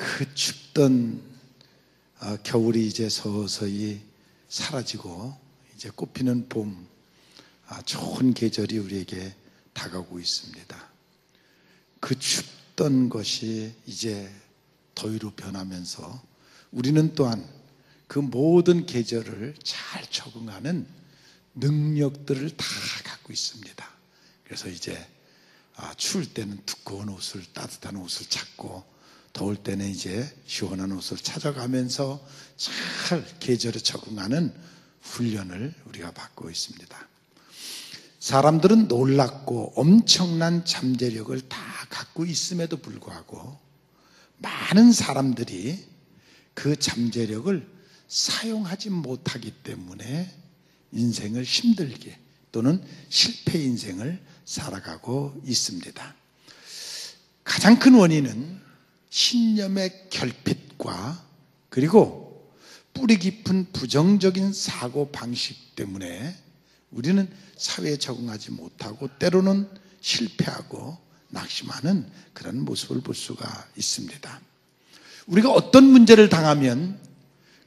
그 춥던 겨울이 이제 서서히 사라지고 이제 꽃피는 봄, 좋은 계절이 우리에게 다가오고 있습니다. 그 춥던 것이 이제 더위로 변하면서 우리는 또한 그 모든 계절을 잘 적응하는 능력들을 다 갖고 있습니다. 그래서 이제 추울 때는 두꺼운 옷을, 따뜻한 옷을 찾고, 더울 때는 이제 시원한 옷을 찾아가면서 잘 계절에 적응하는 훈련을 우리가 받고 있습니다. 사람들은 놀랍고 엄청난 잠재력을 다 갖고 있음에도 불구하고 많은 사람들이 그 잠재력을 사용하지 못하기 때문에 인생을 힘들게 또는 실패 인생을 살아가고 있습니다. 가장 큰 원인은 신념의 결핍과 그리고 뿌리 깊은 부정적인 사고 방식 때문에 우리는 사회에 적응하지 못하고 때로는 실패하고 낙심하는 그런 모습을 볼 수가 있습니다. 우리가 어떤 문제를 당하면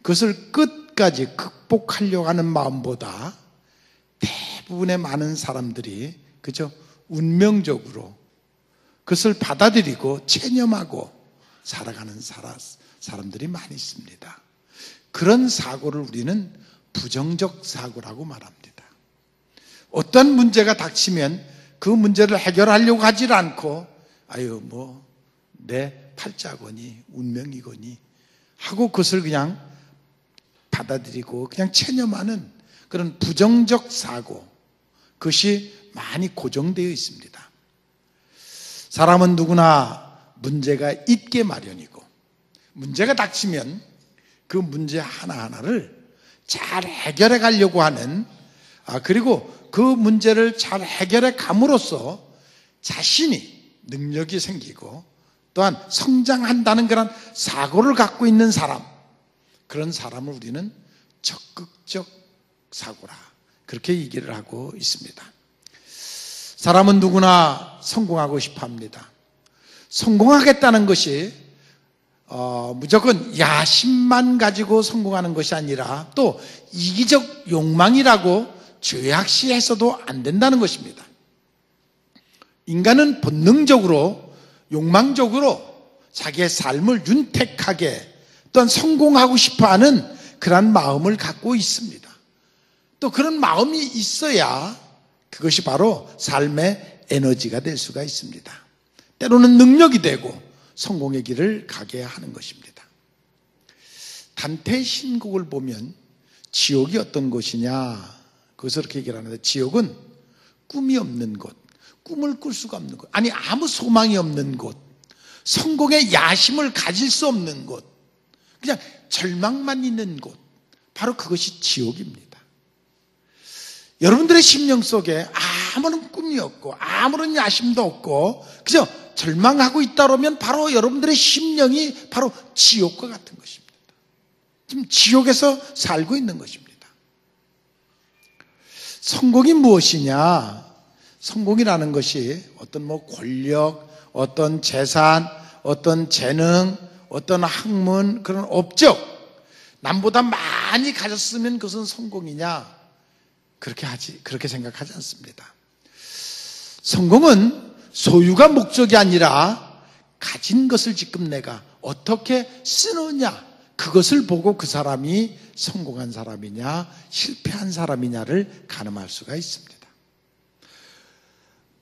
그것을 끝까지 극복하려고 하는 마음보다 대부분의 많은 사람들이 그저 운명적으로 그것을 받아들이고 체념하고 살아가는 사람들이 많이 있습니다. 그런 사고를 우리는 부정적 사고라고 말합니다. 어떤 문제가 닥치면 그 문제를 해결하려고 하질 않고 내 팔자거니 운명이거니 하고 그것을 그냥 받아들이고 그냥 체념하는 그런 부정적 사고, 그것이 많이 고정되어 있습니다. 사람은 누구나 문제가 있게 마련이고 문제가 닥치면 그 문제 하나하나를 잘 해결해 가려고 하는, 그리고 그 문제를 잘 해결해 감으로써 자신이 능력이 생기고 또한 성장한다는 그런 사고를 갖고 있는 사람, 그런 사람을 우리는 적극적 사고라, 그렇게 얘기를 하고 있습니다. 사람은 누구나 성공하고 싶어 합니다. 성공하겠다는 것이 무조건 야심만 가지고 성공하는 것이 아니라 또 이기적 욕망이라고 죄악시해서도 안 된다는 것입니다. 인간은 본능적으로 욕망적으로 자기의 삶을 윤택하게 또한 성공하고 싶어하는 그런 마음을 갖고 있습니다. 또 그런 마음이 있어야 그것이 바로 삶의 에너지가 될 수가 있습니다. 때로는 능력이 되고 성공의 길을 가게 하는 것입니다. 단테의 신곡을 보면 지옥이 어떤 곳이냐, 그것을 이렇게 얘기를 하는데, 지옥은 꿈이 없는 곳, 꿈을 꿀 수가 없는 곳, 아무 소망이 없는 곳, 성공의 야심을 가질 수 없는 곳, 그냥 절망만 있는 곳, 바로 그것이 지옥입니다. 여러분들의 심령 속에 아무런 꿈이 없고 아무런 야심도 없고 그저 절망하고 있다면 바로 여러분들의 심령이 바로 지옥과 같은 것입니다. 지금 지옥에서 살고 있는 것입니다. 성공이 무엇이냐? 성공이라는 것이 어떤 권력, 어떤 재산, 어떤 재능, 어떤 학문, 그런 업적, 남보다 많이 가졌으면 그것은 성공이냐? 그렇게 생각하지 않습니다. 성공은 소유가 목적이 아니라 가진 것을 지금 내가 어떻게 쓰느냐, 그것을 보고 그 사람이 성공한 사람이냐 실패한 사람이냐를 가늠할 수가 있습니다.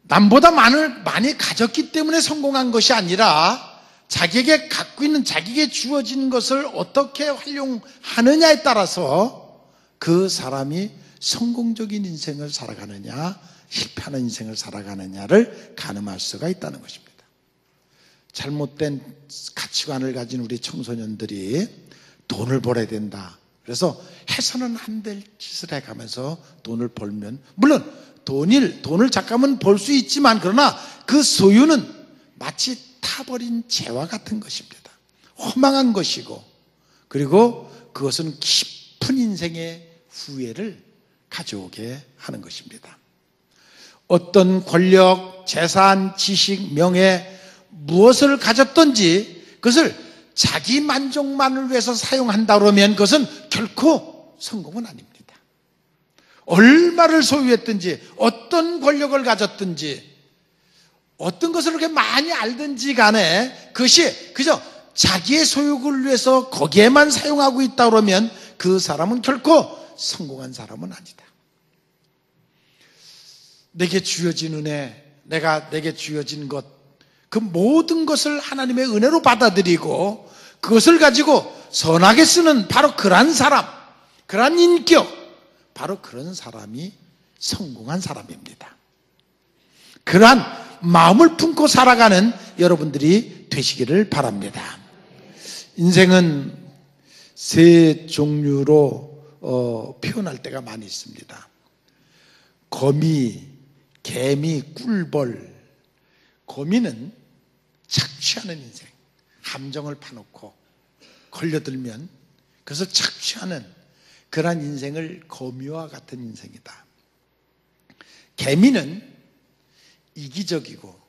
남보다 많이 가졌기 때문에 성공한 것이 아니라 자기에게 갖고 있는, 자기에게 주어진 것을 어떻게 활용하느냐에 따라서 그 사람이 성공적인 인생을 살아가느냐 실패하는 인생을 살아가느냐를 가늠할 수가 있다는 것입니다. 잘못된 가치관을 가진 우리 청소년들이 돈을 벌어야 된다, 그래서 해서는 안 될 짓을 해가면서 돈을 벌면, 물론 돈을 잠깐은 벌 수 있지만 그러나 그 소유는 마치 타버린 재와 같은 것입니다. 허망한 것이고, 그리고 그것은 깊은 인생의 후회를 가져오게 하는 것입니다. 어떤 권력, 재산, 지식, 명예 무엇을 가졌든지 그것을 자기 만족만을 위해서 사용한다 그러면 그것은 결코 성공은 아닙니다. 얼마를 소유했든지 어떤 권력을 가졌든지 어떤 것을 그렇게 많이 알든지 간에 그것이 그저 자기의 소욕을 위해서 거기에만 사용하고 있다 그러면 그 사람은 결코 성공한 사람은 아니다. 내게 주어진 은혜, 내게 주어진 것, 그 모든 것을 하나님의 은혜로 받아들이고 그것을 가지고 선하게 쓰는 바로 그러한 사람, 그러한 인격, 바로 그런 사람이 성공한 사람입니다. 그러한 마음을 품고 살아가는 여러분들이 되시기를 바랍니다. 인생은 세 종류로 표현할 때가 많이 있습니다. 거미, 개미, 꿀벌. 거미는 착취하는 인생, 함정을 파놓고 걸려들면 그것을 착취하는 그러한 인생을 거미와 같은 인생이다. 개미는 이기적이고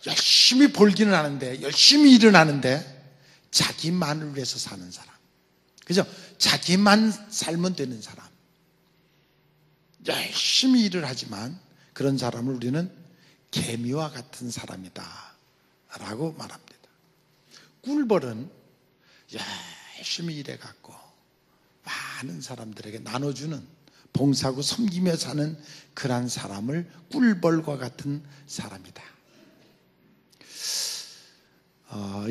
열심히 벌기는 하는데, 열심히 일은 하는데 자기만을 위해서 사는 사람, 그죠? 자기만 살면 되는 사람, 열심히 일을 하지만 그런 사람을 우리는 개미와 같은 사람이다 라고 말합니다. 꿀벌은 열심히 일해갖고 많은 사람들에게 나눠주는, 봉사하고 섬기며 사는 그러한 사람을 꿀벌과 같은 사람이다.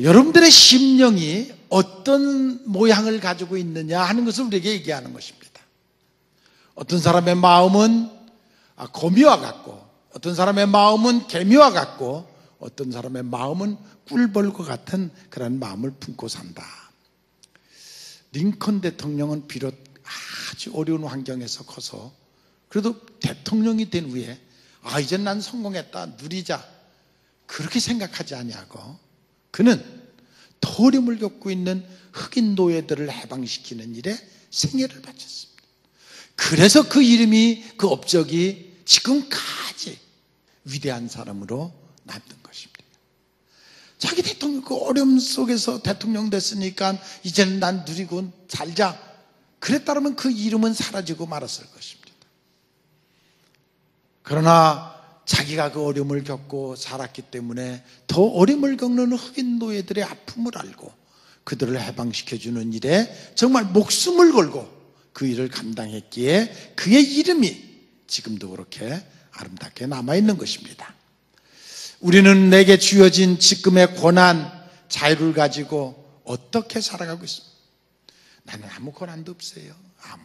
여러분들의 심령이 어떤 모양을 가지고 있느냐 하는 것을 우리에게 얘기하는 것입니다. 어떤 사람의 마음은 거미와 같고, 어떤 사람의 마음은 개미와 같고, 어떤 사람의 마음은 꿀벌과 같은 그런 마음을 품고 산다. 링컨 대통령은 비록 아주 어려운 환경에서 커서 그래도 대통령이 된 후에 이제 난 성공했다, 누리자, 그렇게 생각하지 아니하고 그는 더 어려움을 겪고 있는 흑인 노예들을 해방시키는 일에 생애를 바쳤습니다. 그래서 그 이름이, 그 업적이 지금까지 위대한 사람으로 남는 것입니다. 자기 대통령 그 어려움 속에서 대통령 됐으니까 이제는 난 누리고 살자, 그랬다면 그 이름은 사라지고 말았을 것입니다. 그러나 자기가 그 어려움을 겪고 살았기 때문에 더 어려움을 겪는 흑인 노예들의 아픔을 알고 그들을 해방시켜주는 일에 정말 목숨을 걸고 그 일을 감당했기에 그의 이름이 지금도 그렇게 아름답게 남아있는 것입니다. 우리는 내게 주어진 지금의 고난, 자유를 가지고 어떻게 살아가고 있습니까? 나는 아무 고난도 없어요, 아무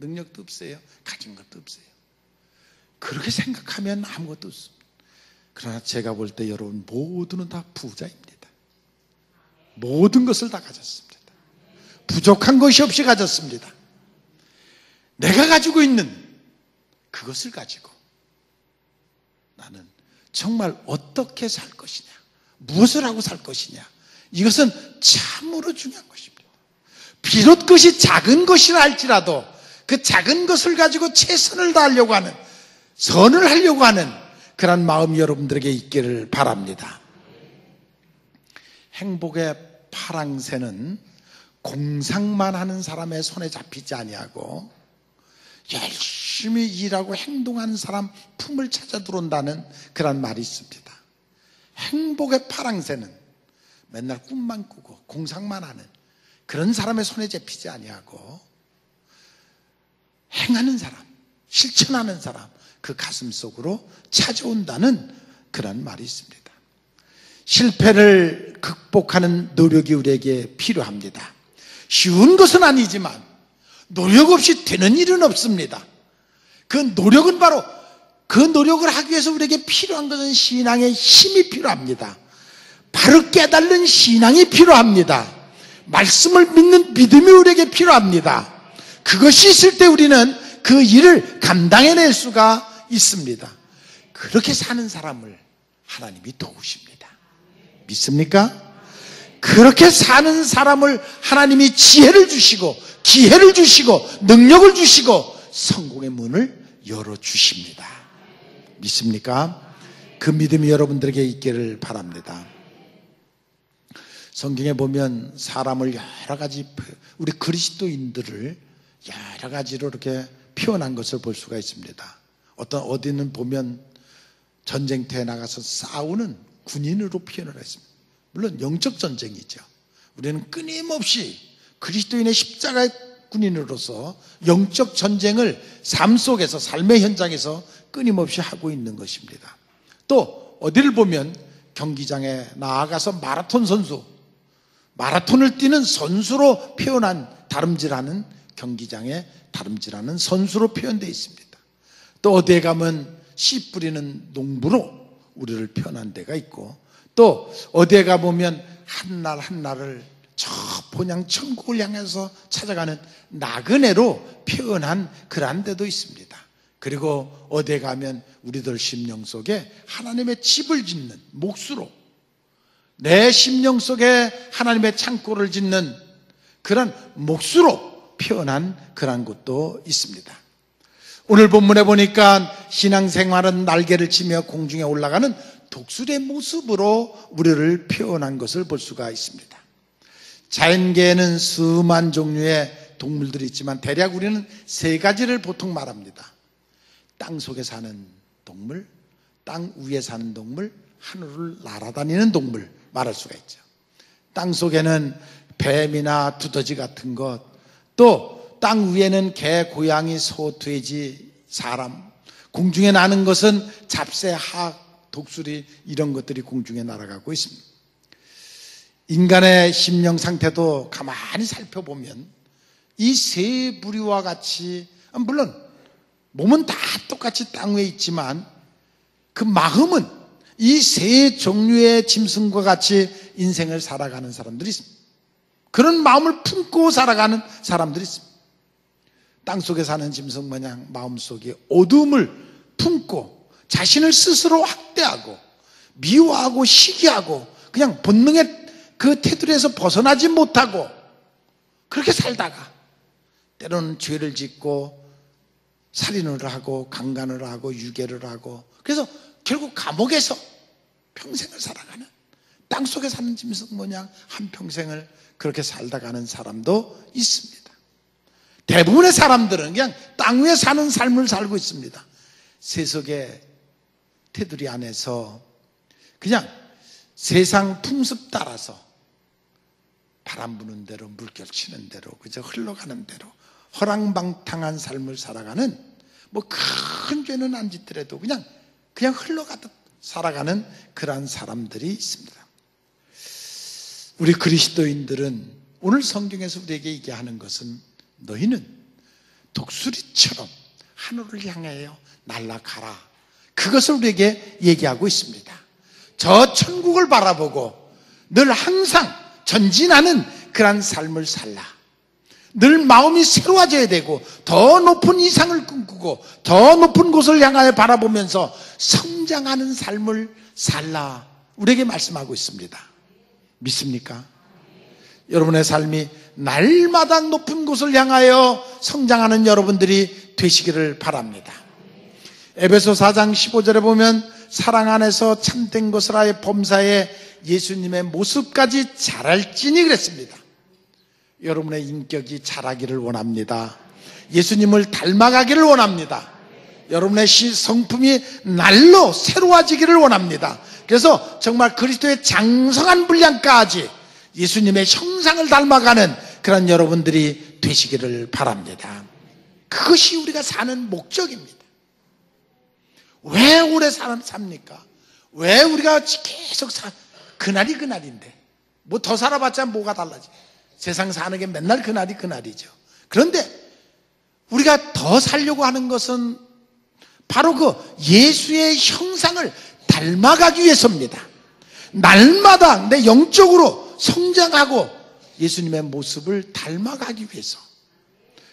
능력도 없어요, 가진 것도 없어요. 그렇게 생각하면 아무것도 없습니다. 그러나 제가 볼 때 여러분 모두는 다 부자입니다. 모든 것을 다 가졌습니다. 부족한 것이 없이 가졌습니다. 내가 가지고 있는 그것을 가지고 나는 정말 어떻게 살 것이냐, 무엇을 하고 살 것이냐, 이것은 참으로 중요한 것입니다. 비록 그것이 작은 것이라 할지라도 그 작은 것을 가지고 최선을 다하려고 하는, 선을 하려고 하는 그런 마음이 여러분들에게 있기를 바랍니다. 행복의 파랑새는 공상만 하는 사람의 손에 잡히지 아니하고 열심히 일하고 행동하는 사람 품을 찾아 들어온다는 그런 말이 있습니다. 행복의 파랑새는 맨날 꿈만 꾸고 공상만 하는 그런 사람의 손에 잡히지 아니하고 행하는 사람, 실천하는 사람, 그 가슴 속으로 찾아온다는 그런 말이 있습니다. 실패를 극복하는 노력이 우리에게 필요합니다. 쉬운 것은 아니지만 노력 없이 되는 일은 없습니다. 그 노력은 바로, 그 노력을 하기 위해서 우리에게 필요한 것은 신앙의 힘이 필요합니다. 바로 깨달는 신앙이 필요합니다. 말씀을 믿는 믿음이 우리에게 필요합니다. 그것이 있을 때 우리는 그 일을 감당해낼 수가 있습니다. 그렇게 사는 사람을 하나님이 도우십니다. 믿습니까? 그렇게 사는 사람을 하나님이 지혜를 주시고 기회를 주시고 능력을 주시고 성공의 문을 열어주십니다. 믿습니까? 그 믿음이 여러분들에게 있기를 바랍니다. 성경에 보면 사람을 여러 가지, 우리 그리스도인들을 여러 가지로 이렇게 표현한 것을 볼 수가 있습니다. 어디는 보면 전쟁터에 나가서 싸우는 군인으로 표현을 했습니다. 물론 영적 전쟁이죠. 우리는 끊임없이 그리스도인의 십자가의 군인으로서 영적 전쟁을 삶 속에서, 삶의 현장에서 끊임없이 하고 있는 것입니다. 또 어디를 보면 경기장에 나아가서 마라톤 선수, 마라톤을 뛰는 선수로 표현한, 다름질하는, 경기장에 다름질하는 선수로 표현되어 있습니다. 또 어디에 가면 씨 뿌리는 농부로 우리를 표현한 데가 있고, 또 어디에 가보면 한 날 한 날을 저 본향 천국을 향해서 찾아가는 나그네로 표현한 그러한 데도 있습니다. 그리고 어디에 가면 우리들 심령 속에 하나님의 집을 짓는, 몫으로 내 심령 속에 하나님의 창고를 짓는 그런 몫으로 표현한 그런 곳도 있습니다. 오늘 본문에 보니까 신앙생활은 날개를 치며 공중에 올라가는 독수리의 모습으로 우리를 표현한 것을 볼 수가 있습니다. 자연계에는 수만 종류의 동물들이 있지만 대략 우리는 세 가지를 보통 말합니다. 땅 속에 사는 동물, 땅 위에 사는 동물, 하늘을 날아다니는 동물 말할 수가 있죠. 땅 속에는 뱀이나 두더지 같은 것, 또 땅 위에는 개, 고양이, 소, 돼지, 사람, 공중에 나는 것은 잡새, 학, 독수리, 이런 것들이 공중에 날아가고 있습니다. 인간의 심령 상태도 가만히 살펴보면 이 세 부류와 같이, 물론 몸은 다 똑같이 땅 위에 있지만 그 마음은 이 세 종류의 짐승과 같이 인생을 살아가는 사람들이 있습니다. 그런 마음을 품고 살아가는 사람들이 있습니다. 땅속에 사는 짐승 마냥 마음속에 어둠을 품고 자신을 스스로 학대하고 미워하고 시기하고 그냥 본능의 그 테두리에서 벗어나지 못하고 그렇게 살다가 때로는 죄를 짓고 살인을 하고 강간을 하고 유괴를 하고, 그래서 결국 감옥에서 평생을 살아가는, 땅속에 사는 짐승 모양 한평생을 그렇게 살다가는 사람도 있습니다. 대부분의 사람들은 그냥 땅 위에 사는 삶을 살고 있습니다. 세속의 테두리 안에서 그냥 세상 풍습 따라서 바람 부는 대로, 물결 치는 대로, 그저 흘러가는 대로 허랑방탕한 삶을 살아가는, 뭐 큰 죄는 안 짓더라도 그냥 흘러가듯 살아가는 그러한 사람들이 있습니다. 우리 그리스도인들은 오늘 성경에서 우리에게 얘기하는 것은 너희는 독수리처럼 하늘을 향하여 날아가라, 그것을 우리에게 얘기하고 있습니다. 저 천국을 바라보고 늘 항상 전진하는 그런 삶을 살라. 늘 마음이 새로워져야 되고 더 높은 이상을 꿈꾸고 더 높은 곳을 향하여 바라보면서 성장하는 삶을 살라, 우리에게 말씀하고 있습니다. 믿습니까? 여러분의 삶이 날마다 높은 곳을 향하여 성장하는 여러분들이 되시기를 바랍니다. 에베소 4장 15절에 보면 사랑 안에서 참된 것을 하여 범사에 예수님의 모습까지 자랄지니 그랬습니다. 여러분의 인격이 자라기를 원합니다. 예수님을 닮아가기를 원합니다. 여러분의 성품이 날로 새로워지기를 원합니다. 그래서 정말 그리스도의 장성한 분량까지 예수님의 형상을 닮아가는 그런 여러분들이 되시기를 바랍니다. 그것이 우리가 사는 목적입니다. 왜 오래 삽니까? 왜 우리가 계속 그날이 그날인데 뭐 더 살아봤자 뭐가 달라지? 세상 사는 게 맨날 그날이 그날이죠. 그런데 우리가 더 살려고 하는 것은 바로 그 예수의 형상을 닮아가기 위해서입니다. 날마다 내 영적으로 성장하고 예수님의 모습을 닮아가기 위해서.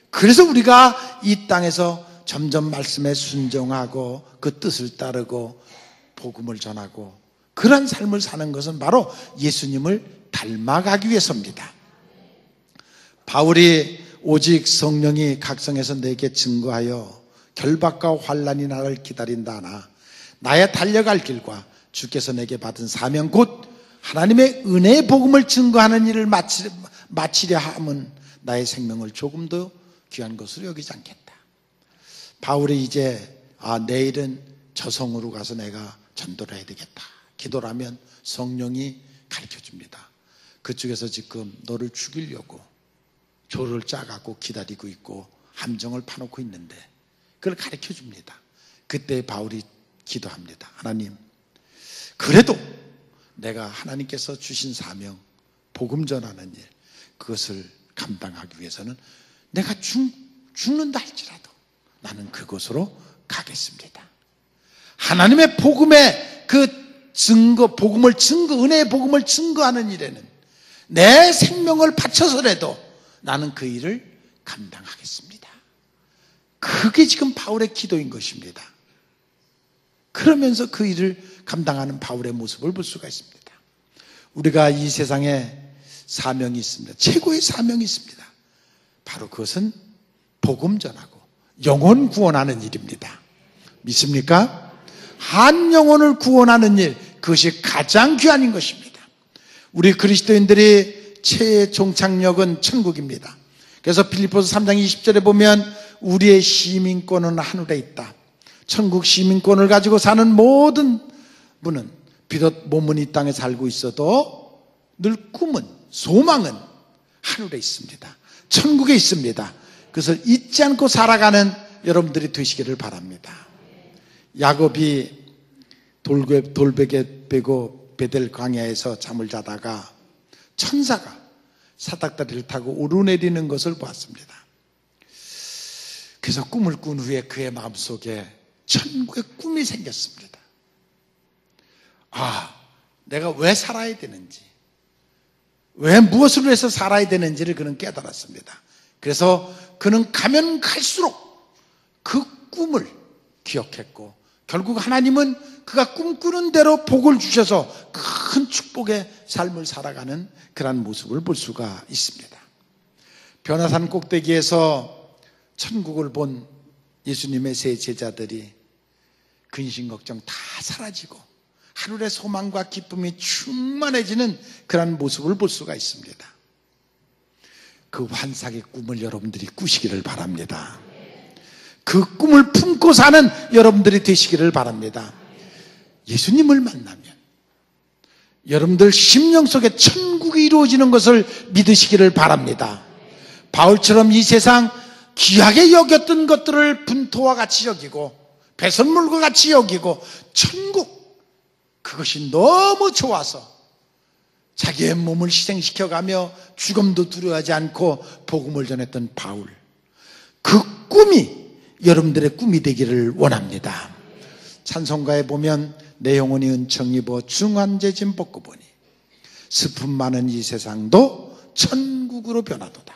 그래서 우리가 이 땅에서 점점 말씀에 순종하고 그 뜻을 따르고 복음을 전하고 그런 삶을 사는 것은 바로 예수님을 닮아가기 위해서입니다. 바울이 오직 성령이 각성해서 내게 증거하여 결박과 환난이 나를 기다린다 하나 나의 달려갈 길과 주께서 내게 받은 사명 곧 하나님의 은혜의 복음을 증거하는 일을 마치려 함은 나의 생명을 조금 더 귀한 것으로 여기지 않겠다. 바울이 이제 내일은 저성으로 가서 내가 전도를 해야 되겠다. 기도를 하면 성령이 가르쳐줍니다. 그쪽에서 지금 너를 죽이려고 조를 짜갖고 기다리고 있고 함정을 파놓고 있는데 그걸 가르쳐줍니다. 그때 바울이 기도합니다. 하나님, 그래도 내가 하나님께서 주신 사명, 복음 전하는 일, 그것을 감당하기 위해서는 내가 죽는다 할지라도 나는 그곳으로 가겠습니다. 하나님의 복음의 그 증거, 은혜의 복음을 증거하는 일에는 내 생명을 바쳐서라도 나는 그 일을 감당하겠습니다. 그게 지금 바울의 기도인 것입니다. 그러면서 그 일을 감당하는 바울의 모습을 볼 수가 있습니다. 우리가 이 세상에 사명이 있습니다. 최고의 사명이 있습니다. 바로 그것은 복음 전하고 영혼 구원하는 일입니다. 믿습니까? 한 영혼을 구원하는 일, 그것이 가장 귀한 것입니다. 우리 그리스도인들의 최애 종착역은 천국입니다. 그래서 필리포스 3장 20절에 보면 우리의 시민권은 하늘에 있다. 천국 시민권을 가지고 사는 모든 분은 비록 몸은 이 땅에 살고 있어도 늘 꿈은, 소망은 하늘에 있습니다. 천국에 있습니다. 그것을 잊지 않고 살아가는 여러분들이 되시기를 바랍니다. 야곱이 돌베개 베고 베델 광야에서 잠을 자다가 천사가 사닥다리를 타고 오르내리는 것을 보았습니다. 그래서 꿈을 꾼 후에 그의 마음속에 천국의 꿈이 생겼습니다. 내가 왜 살아야 되는지, 왜 무엇을 위해서 살아야 되는지를 그는 깨달았습니다. 그래서 그는 가면 갈수록 그 꿈을 기억했고 결국 하나님은 그가 꿈꾸는 대로 복을 주셔서 큰 축복의 삶을 살아가는 그런 모습을 볼 수가 있습니다. 변화산 꼭대기에서 천국을 본 예수님의 세 제자들이 근심 걱정 다 사라지고 하늘의 소망과 기쁨이 충만해지는 그런 모습을 볼 수가 있습니다. 그 환상의 꿈을 여러분들이 꾸시기를 바랍니다. 그 꿈을 품고 사는 여러분들이 되시기를 바랍니다. 예수님을 만나면 여러분들 심령 속에 천국이 이루어지는 것을 믿으시기를 바랍니다. 바울처럼 이 세상 귀하게 여겼던 것들을 분토와 같이 여기고 배설물과 같이 여기고 천국, 그것이 너무 좋아서 자기의 몸을 희생시켜가며 죽음도 두려워하지 않고 복음을 전했던 바울, 그 꿈이 여러분들의 꿈이 되기를 원합니다. 찬송가에 보면 내 영혼이 은총 입어 중환제짐 벗고 보니 슬픔 많은 이 세상도 천국으로 변하도다.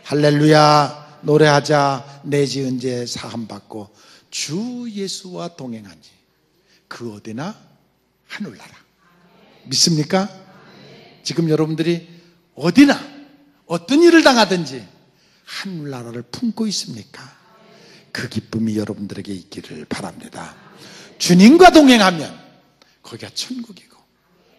할렐루야, 노래하자. 내 지은 죄 사함받고 주 예수와 동행하니 그 어디나 하늘나라. 믿습니까? 지금 여러분들이 어디나 어떤 일을 당하든지 하늘나라를 품고 있습니까? 그 기쁨이 여러분들에게 있기를 바랍니다. 주님과 동행하면 거기가 천국이고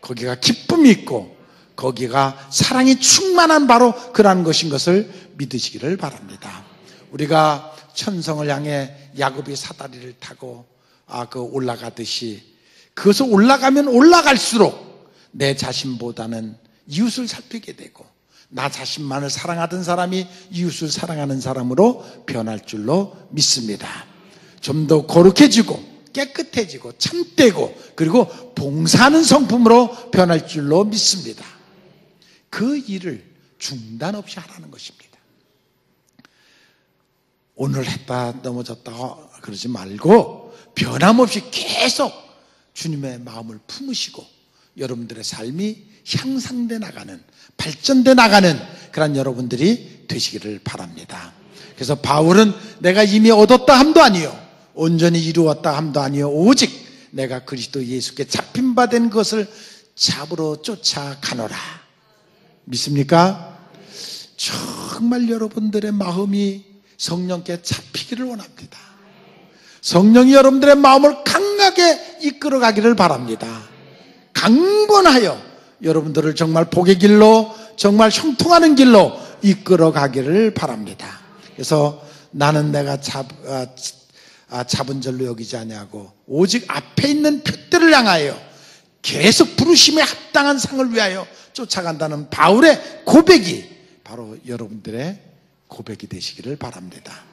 거기가 기쁨이 있고 거기가 사랑이 충만한 바로 그러한 것인 것을 믿으시기를 바랍니다. 우리가 천성을 향해 야곱이 사다리를 타고 올라가듯이 그것을 올라가면 올라갈수록 내 자신보다는 이웃을 살피게 되고 나 자신만을 사랑하던 사람이 이웃을 사랑하는 사람으로 변할 줄로 믿습니다. 좀 더 거룩해지고 깨끗해지고 참되고 그리고 봉사하는 성품으로 변할 줄로 믿습니다. 그 일을 중단 없이 하라는 것입니다. 오늘 했다 넘어졌다 그러지 말고 변함없이 계속 주님의 마음을 품으시고 여러분들의 삶이 향상돼 나가는, 발전돼 나가는 그런 여러분들이 되시기를 바랍니다. 그래서 바울은 내가 이미 얻었다 함도 아니요 온전히 이루었다 함도 아니요 오직 내가 그리스도 예수께 잡힌 바 된 것을 잡으러 쫓아가노라. 믿습니까? 정말 여러분들의 마음이 성령께 잡히기를 원합니다. 성령이 여러분들의 마음을 강하게 이끌어가기를 바랍니다. 강건하여 여러분들을 정말 복의 길로, 정말 형통하는 길로 이끌어 가기를 바랍니다. 그래서 나는 내가 잡은 절로 여기지 아니하고 오직 앞에 있는 표대를 향하여 계속 부르심에 합당한 상을 위하여 쫓아간다는 바울의 고백이 바로 여러분들의 고백이 되시기를 바랍니다.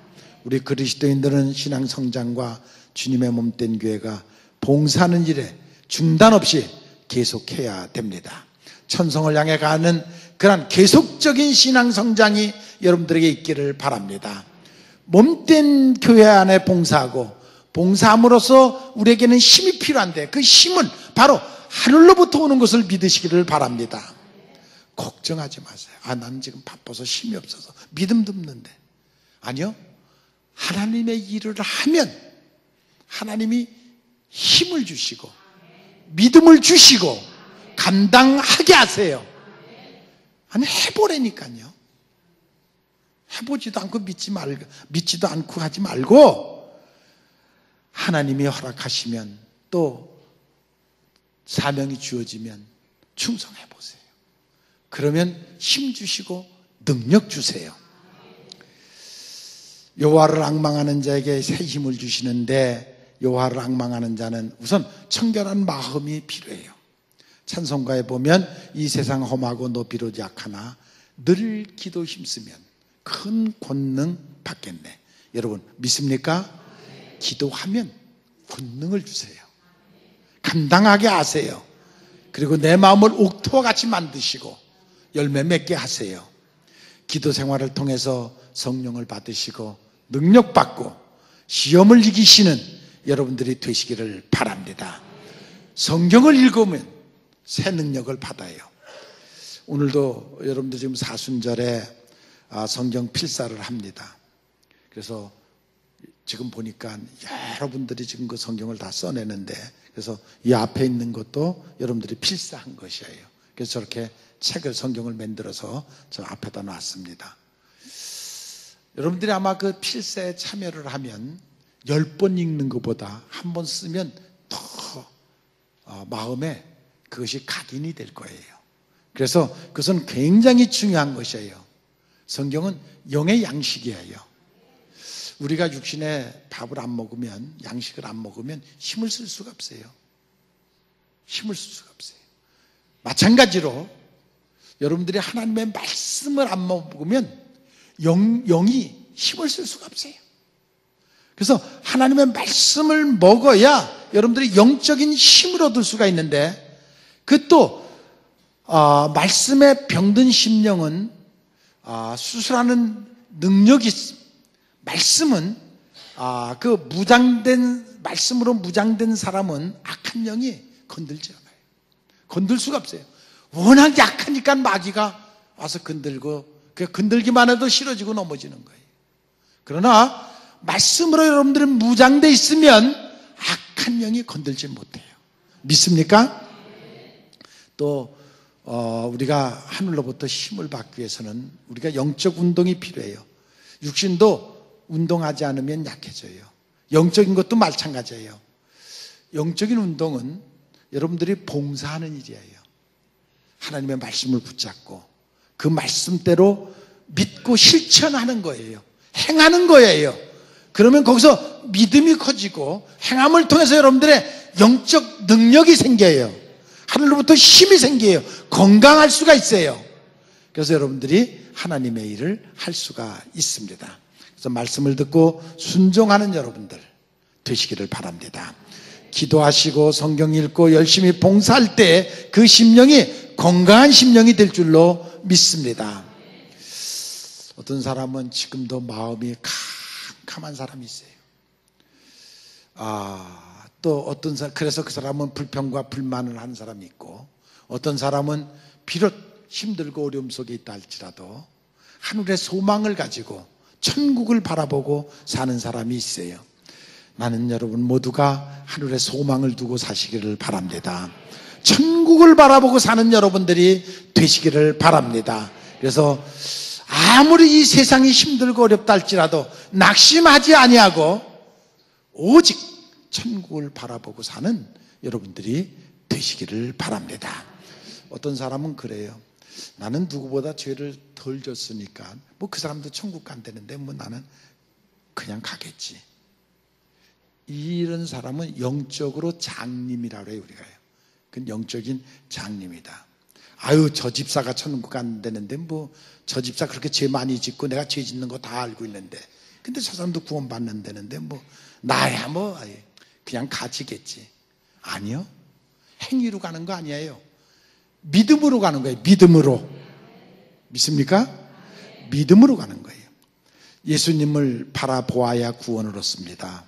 우리 그리스도인들은 신앙 성장과 주님의 몸된 교회가 봉사하는 일에 중단 없이 계속해야 됩니다. 천성을 향해 가는 그런 계속적인 신앙 성장이 여러분들에게 있기를 바랍니다. 몸된 교회 안에 봉사하고 봉사함으로써 우리에게는 힘이 필요한데 그 힘은 바로 하늘로부터 오는 것을 믿으시기를 바랍니다. 걱정하지 마세요. 나는 지금 바빠서 힘이 없어서 믿음도 없는데. 아니요. 하나님의 일을 하면 하나님이 힘을 주시고 믿음을 주시고 감당하게 하세요. 아니 해보라니까요. 해보지도 않고 믿지도 않고 하지 말고 하나님이 허락하시면 또 사명이 주어지면 충성해보세요. 그러면 힘 주시고 능력 주세요. 여호와를 앙망하는 자에게 새 힘을 주시는데 여호와를 앙망하는 자는 우선 청결한 마음이 필요해요. 찬송가에 보면 이 세상 험하고 높이로 약하나 늘 기도 힘쓰면 큰 권능 받겠네. 여러분 믿습니까? 기도하면 권능을 주세요. 감당하게 하세요. 그리고 내 마음을 옥토와 같이 만드시고 열매 맺게 하세요. 기도 생활을 통해서 성령을 받으시고 능력 받고 시험을 이기시는 여러분들이 되시기를 바랍니다. 성경을 읽으면 새 능력을 받아요. 오늘도 여러분들 지금 사순절에 성경 필사를 합니다. 그래서 지금 보니까 여러분들이 지금 그 성경을 다 써내는데 그래서 이 앞에 있는 것도 여러분들이 필사한 것이에요. 그래서 저렇게 책을 성경을 만들어서 저 앞에다 놨습니다. 여러분들이 아마 그 필사에 참여를 하면 10번 읽는 것보다 한 번 쓰면 더 마음에 그것이 각인이 될 거예요. 그래서 그것은 굉장히 중요한 것이에요. 성경은 영의 양식이에요. 우리가 육신의 밥을 안 먹으면, 양식을 안 먹으면 힘을 쓸 수가 없어요. 힘을 쓸 수가 없어요. 마찬가지로 여러분들이 하나님의 말씀을 안 먹으면 영이 힘을 쓸 수가 없어요. 그래서 하나님의 말씀을 먹어야 여러분들이 영적인 힘을 얻을 수가 있는데 그 또 말씀에 병든 심령은 수술하는 능력이 있습니다. 말씀은 그 말씀으로 무장된 사람은 악한 영이 건들지 않아요. 건들 수가 없어요. 워낙 약하니까 마귀가 와서 건들고 건들기만 해도 싫어지고 넘어지는 거예요. 그러나 말씀으로 여러분들은 무장돼 있으면 악한 영이 건들지 못해요. 믿습니까? 또 우리가 하늘로부터 힘을 받기 위해서는 우리가 영적 운동이 필요해요. 육신도 운동하지 않으면 약해져요. 영적인 것도 마찬가지예요. 영적인 운동은 여러분들이 봉사하는 일이에요. 하나님의 말씀을 붙잡고 그 말씀대로 믿고 실천하는 거예요. 행하는 거예요. 그러면 거기서 믿음이 커지고 행함을 통해서 여러분들의 영적 능력이 생겨요. 하늘로부터 힘이 생겨요. 건강할 수가 있어요. 그래서 여러분들이 하나님의 일을 할 수가 있습니다. 그래서 말씀을 듣고 순종하는 여러분들 되시기를 바랍니다. 기도하시고 성경 읽고 열심히 봉사할 때 그 심령이 건강한 심령이 될 줄로 믿습니다. 어떤 사람은 지금도 마음이 캄캄한 사람이 있어요. 또 어떤 사람, 그래서 그 사람은 불평과 불만을 하는 사람이 있고, 어떤 사람은 비록 힘들고 어려움 속에 있다 할지라도 하늘의 소망을 가지고 천국을 바라보고 사는 사람이 있어요. 나는 여러분 모두가 하늘의 소망을 두고 사시기를 바랍니다. 천국을 바라보고 사는 여러분들이 되시기를 바랍니다. 그래서 아무리 이 세상이 힘들고 어렵다 할지라도 낙심하지 아니하고 오직 천국을 바라보고 사는 여러분들이 되시기를 바랍니다. 어떤 사람은 그래요. 나는 누구보다 죄를 덜 졌으니까 뭐 그 사람도 천국 간다는데 뭐 나는 그냥 가겠지. 이런 사람은 영적으로 장님이라고 해요. 우리가요. 그건 영적인 장님이다. 아유, 저 집사가 천국 간다는데 뭐 저 집사 그렇게 죄 많이 짓고 내가 죄 짓는 거 다 알고 있는데 근데 저 사람도 구원 받는다는데 뭐 나야 뭐 그냥 가지겠지. 아니요, 행위로 가는 거 아니에요. 믿음으로 가는 거예요. 믿음으로. 믿습니까? 믿음으로 가는 거예요. 예수님을 바라보아야 구원을 얻습니다.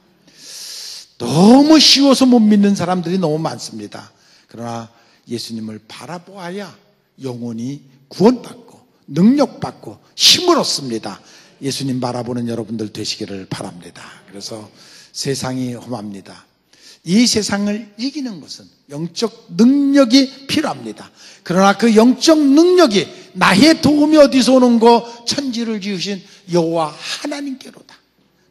너무 쉬워서 못 믿는 사람들이 너무 많습니다. 그러나 예수님을 바라보아야 영혼이 구원받고 능력받고 힘을 얻습니다. 예수님 바라보는 여러분들 되시기를 바랍니다. 그래서 세상이 험합니다. 이 세상을 이기는 것은 영적 능력이 필요합니다. 그러나 그 영적 능력이 나의 도움이 어디서 오는 거? 천지를 지으신 여호와 하나님께로다.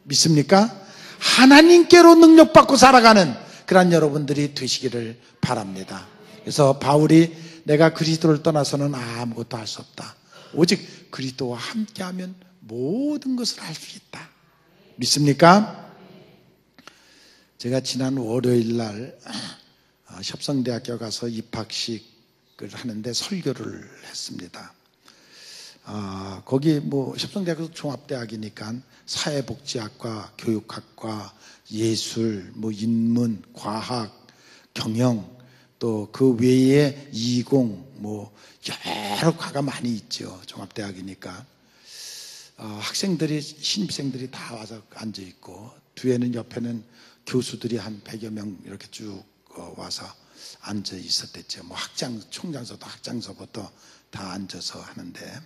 믿습니까? 하나님께로 능력받고 살아가는 그런 여러분들이 되시기를 바랍니다. 그래서 바울이 내가 그리스도를 떠나서는 아무것도 할 수 없다. 오직 그리스도와 함께하면 모든 것을 할 수 있다. 믿습니까? 제가 지난 월요일 날 협성대학교 가서 입학식을 하는데 설교를 했습니다. 거기 뭐 협성대학교 종합대학이니까 사회복지학과, 교육학과, 예술, 뭐 인문, 과학, 경영, 또 그 외에 이공, 뭐 여러 과가 많이 있죠. 종합대학이니까. 학생들이, 신입생들이 다 와서 앉아 있고, 뒤에는 옆에는 교수들이 한 100여 명 이렇게 쭉 와서 앉아 있었댔죠. 뭐 총장서도 학장서부터 다 앉아서 하는데,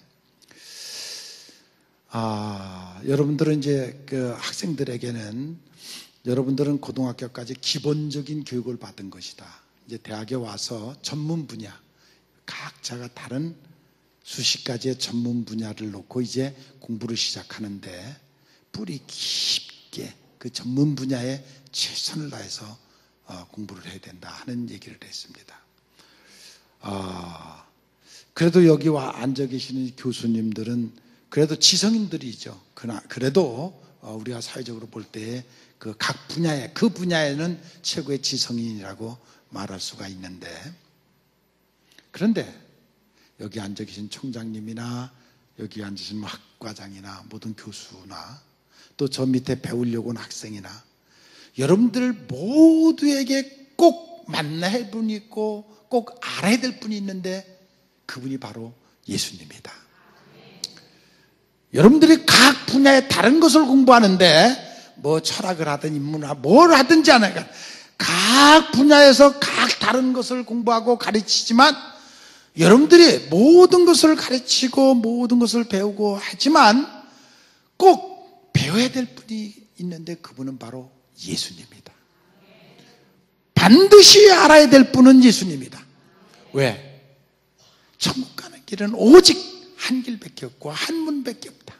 여러분들은 이제 그 학생들에게는 여러분들은 고등학교까지 기본적인 교육을 받은 것이다. 이제 대학에 와서 전문 분야, 각자가 다른 수십 가지의 전문 분야를 놓고 이제 공부를 시작하는데 뿌리 깊게 그 전문 분야에 최선을 다해서 공부를 해야 된다 하는 얘기를 했습니다. 그래도 여기 와 앉아 계시는 교수님들은 그래도 지성인들이죠. 그래도 우리가 사회적으로 볼 때 그 각 분야에, 그 분야에는 최고의 지성인이라고 말할 수가 있는데, 그런데 여기 앉아 계신 총장님이나 여기 앉아 계신 학과장이나 모든 교수나 또 저 밑에 배우려고 온 학생이나 여러분들 모두에게 꼭 만나야 할 분이 있고 꼭 알아야 될 분이 있는데 그분이 바로 예수님이다. 여러분들이 각 분야의 다른 것을 공부하는데 뭐 철학을 하든 인문학 뭘 하든지 않아요. 각 분야에서 각 다른 것을 공부하고 가르치지만 여러분들이 모든 것을 가르치고 모든 것을 배우고 하지만 꼭 배워야 될 분이 있는데 그분은 바로 예수님이다. 반드시 알아야 될 분은 예수님이다. 왜? 천국 가는 길은 오직 한 길밖에 없고 한 문밖에 없다.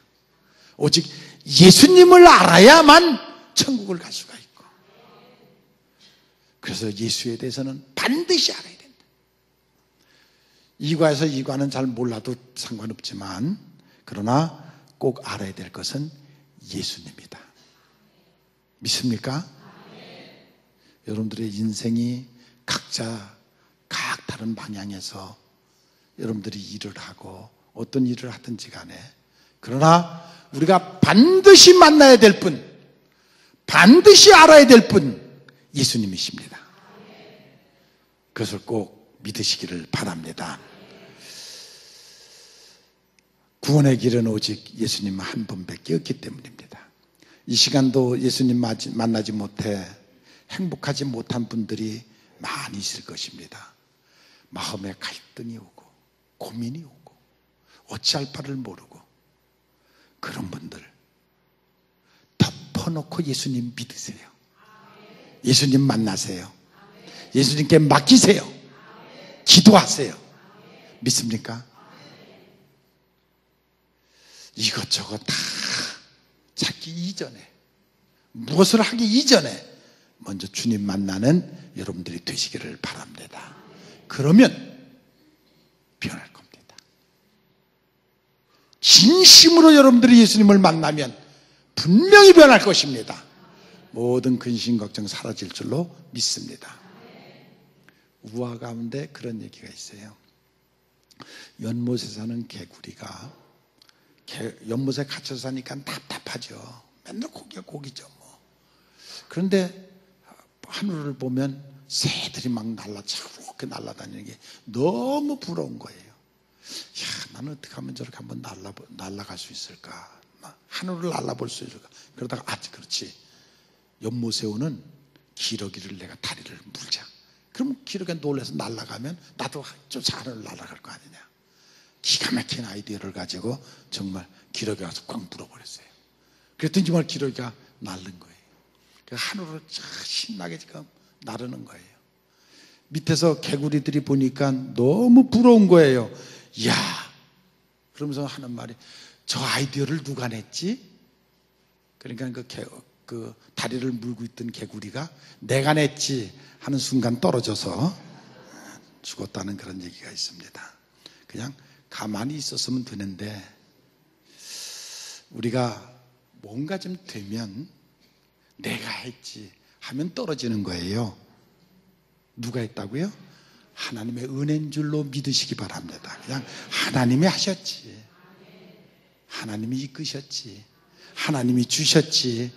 오직 예수님을 알아야만 천국을 갈 수가 있고, 그래서 예수에 대해서는 반드시 알아야 된다. 이과에서 이과는 잘 몰라도 상관없지만 그러나 꼭 알아야 될 것은 예수님이다. 믿습니까? 여러분들의 인생이 각자 각 다른 방향에서 여러분들이 일을 하고 어떤 일을 하든지 간에, 그러나 우리가 반드시 만나야 될 분, 반드시 알아야 될 분, 예수님이십니다. 그것을 꼭 믿으시기를 바랍니다. 구원의 길은 오직 예수님 한 분밖에 없기 때문입니다. 이 시간도 예수님 만나지 못해 행복하지 못한 분들이 많이 있을 것입니다. 마음에 갈등이 오고 고민이 오고 어찌할 바를 모르고, 그런 분들 덮어놓고 예수님 믿으세요. 예수님 만나세요. 예수님께 맡기세요. 기도하세요. 믿습니까? 이것저것 다 찾기 이전에, 무엇을 하기 이전에 먼저 주님 만나는 여러분들이 되시기를 바랍니다. 그러면 변할 겁니다. 진심으로 여러분들이 예수님을 만나면 분명히 변할 것입니다. 모든 근심 걱정 사라질 줄로 믿습니다. 우화 가운데 그런 얘기가 있어요. 연못에 사는 개구리가 연못에 갇혀 사니까 답답하죠. 맨날 고기가 고기죠 뭐. 그런데 하늘을 보면 새들이 막 자유롭게 날아다니는 게 너무 부러운 거예요. 야, 나는 어떻게 하면 저렇게 한번 날아갈 수 있을까? 하늘을 날아볼 수 있을까? 그러다가 그렇지. 연못에 오는 기러기를 내가 다리를 물자. 그럼 기러기가 놀라서 날아가면 나도 좀 하늘을 날아갈 거 아니냐. 기가 막힌 아이디어를 가지고 정말 기러기가 와서 꽉 물어버렸어요. 그랬더니 정말 기러기가 날른 거예요. 하늘을 신나게 지금 나르는 거예요. 밑에서 개구리들이 보니까 너무 부러운 거예요. 이야, 그러면서 하는 말이, 저 아이디어를 누가 냈지? 그러니까 그 다리를 물고 있던 개구리가 내가 냈지 하는 순간 떨어져서 죽었다는 그런 얘기가 있습니다. 그냥 가만히 있었으면 되는데 우리가 뭔가 좀 되면 내가 했지 하면 떨어지는 거예요. 누가 했다고요? 하나님의 은혜인 줄로 믿으시기 바랍니다. 그냥 하나님이 하셨지, 하나님이 이끄셨지, 하나님이 주셨지,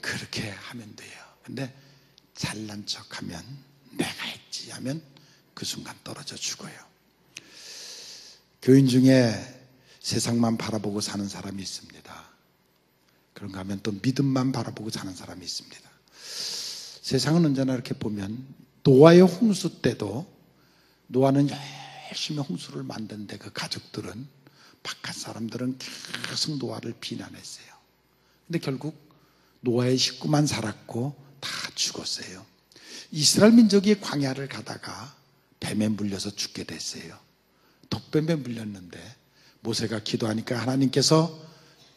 그렇게 하면 돼요. 근데 잘난 척하면 내가 했지 하면 그 순간 떨어져 죽어요. 교인 중에 세상만 바라보고 사는 사람이 있습니다. 그런가 하면 또 믿음만 바라보고 사는 사람이 있습니다. 세상은 언제나 이렇게 보면 노아의 홍수 때도 노아는 열심히 홍수를 만드는데 그 가족들은, 바깥 사람들은 계속 노아를 비난했어요. 근데 결국 노아의 식구만 살았고 다 죽었어요. 이스라엘 민족이 광야를 가다가 뱀에 물려서 죽게 됐어요. 독뱀에 물렸는데 모세가 기도하니까 하나님께서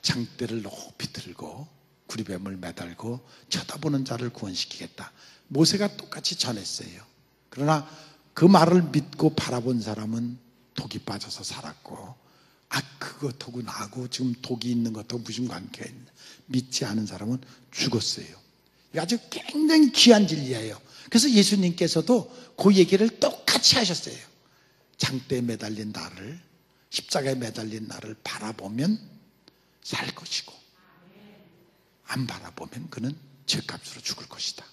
장대를 높이 들고 구리뱀을 매달고 쳐다보는 자를 구원시키겠다. 모세가 똑같이 전했어요. 그러나 그 말을 믿고 바라본 사람은 독이 빠져서 살았고, 그것하고 나하고 지금 독이 있는 것하고 무슨 관계가 있냐, 믿지 않은 사람은 죽었어요. 이게 아주 굉장히 귀한 진리예요. 그래서 예수님께서도 그 얘기를 똑같이 하셨어요. 장대에 매달린 나를, 십자가에 매달린 나를 바라보면 살 것이고, 안 바라보면 그는 죄값으로 죽을 것이다.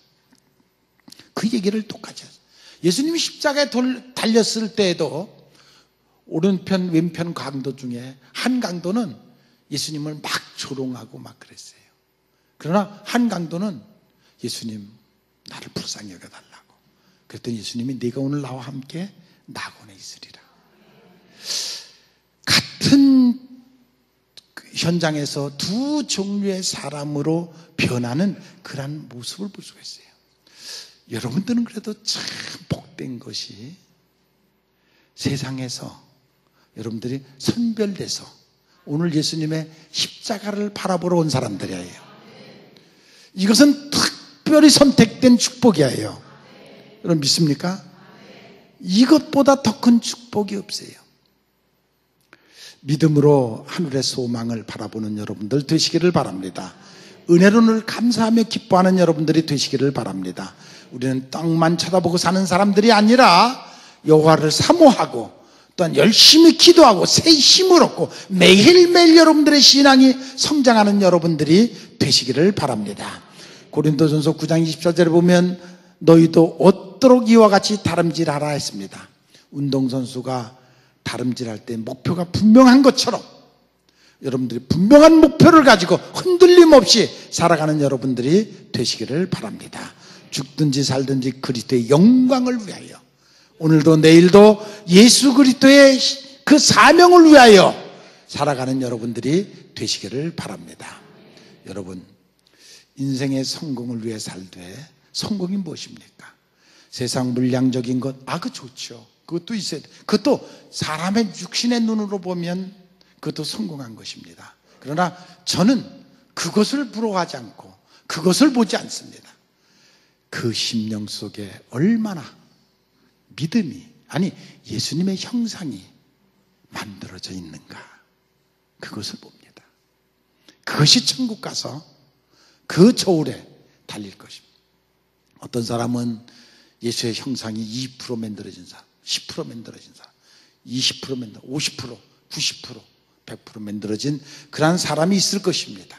그 얘기를 똑같이 하셨어요. 예수님이 십자가에 달렸을 때에도 오른편 왼편 강도 중에 한 강도는 예수님을 막 조롱하고 막 그랬어요. 그러나 한 강도는 예수님 나를 불쌍히 여겨달라고. 그랬더니 예수님이 네가 오늘 나와 함께 낙원에 있으리라. 같은 현장에서 두 종류의 사람으로 변하는 그런 모습을 볼 수가 있어요. 여러분들은 그래도 참 복된 것이 세상에서 여러분들이 선별돼서 오늘 예수님의 십자가를 바라보러 온 사람들이에요. 이것은 특별히 선택된 축복이에요. 여러분 믿습니까? 이것보다 더 큰 축복이 없어요. 믿음으로 하늘의 소망을 바라보는 여러분들 되시기를 바랍니다. 은혜로 늘 감사하며 기뻐하는 여러분들이 되시기를 바랍니다. 우리는 땅만 쳐다보고 사는 사람들이 아니라 여호와를 사모하고 또한 열심히 기도하고 새 힘을 얻고 매일매일 여러분들의 신앙이 성장하는 여러분들이 되시기를 바랍니다. 고린도전서 9장 24절에 보면 너희도 얻도록 이와 같이 다름질하라 했습니다. 운동선수가 다름질할 때 목표가 분명한 것처럼 여러분들이 분명한 목표를 가지고 흔들림 없이 살아가는 여러분들이 되시기를 바랍니다. 죽든지 살든지 그리스도의 영광을 위하여, 오늘도 내일도 예수 그리스도의 그 사명을 위하여 살아가는 여러분들이 되시기를 바랍니다. 여러분, 인생의 성공을 위해 살되 성공이 무엇입니까? 세상 물량적인 것, 그거 좋죠. 그것도 있어야 돼. 그것도 사람의 육신의 눈으로 보면 그것도 성공한 것입니다. 그러나 저는 그것을 부러워하지 않고 그것을 보지 않습니다. 그 심령 속에 얼마나 믿음이, 예수님의 형상이 만들어져 있는가? 그것을 봅니다. 그것이 천국 가서 그 저울에 달릴 것입니다. 어떤 사람은 예수의 형상이 2% 만들어진 사람, 10% 만들어진 사람, 20% 만들어진 50%, 90%, 100% 만들어진 그러한 사람이 있을 것입니다.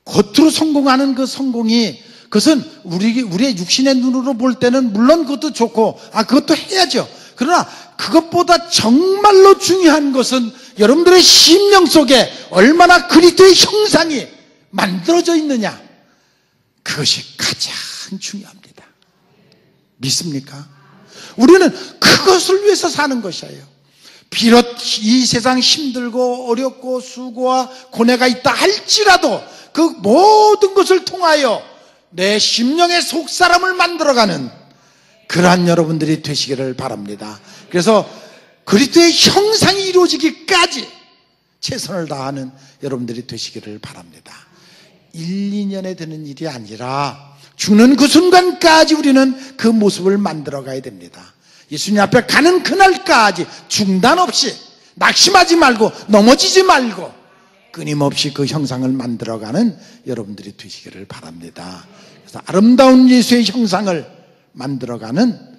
겉으로 성공하는 그 성공이, 그것은 우리의 육신의 눈으로 볼 때는 물론 그것도 좋고, 그것도 해야죠. 그러나 그것보다 정말로 중요한 것은 여러분들의 심령 속에 얼마나 그리스도의 형상이 만들어져 있느냐. 그것이 가장 중요합니다. 믿습니까? 우리는 그것을 위해서 사는 것이에요. 비록 이 세상 힘들고 어렵고 수고와 고뇌가 있다 할지라도 그 모든 것을 통하여 내 심령의 속사람을 만들어가는 그러한 여러분들이 되시기를 바랍니다. 그래서 그리스도의 형상이 이루어지기까지 최선을 다하는 여러분들이 되시기를 바랍니다. 1, 2년에 되는 일이 아니라 죽는 그 순간까지 우리는 그 모습을 만들어가야 됩니다. 예수님 앞에 가는 그날까지 중단 없이 낙심하지 말고 넘어지지 말고 끊임없이 그 형상을 만들어가는 여러분들이 되시기를 바랍니다. 그래서 아름다운 예수의 형상을 만들어가는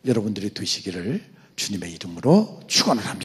여러분들이 되시기를 주님의 이름으로 축원을 합니다.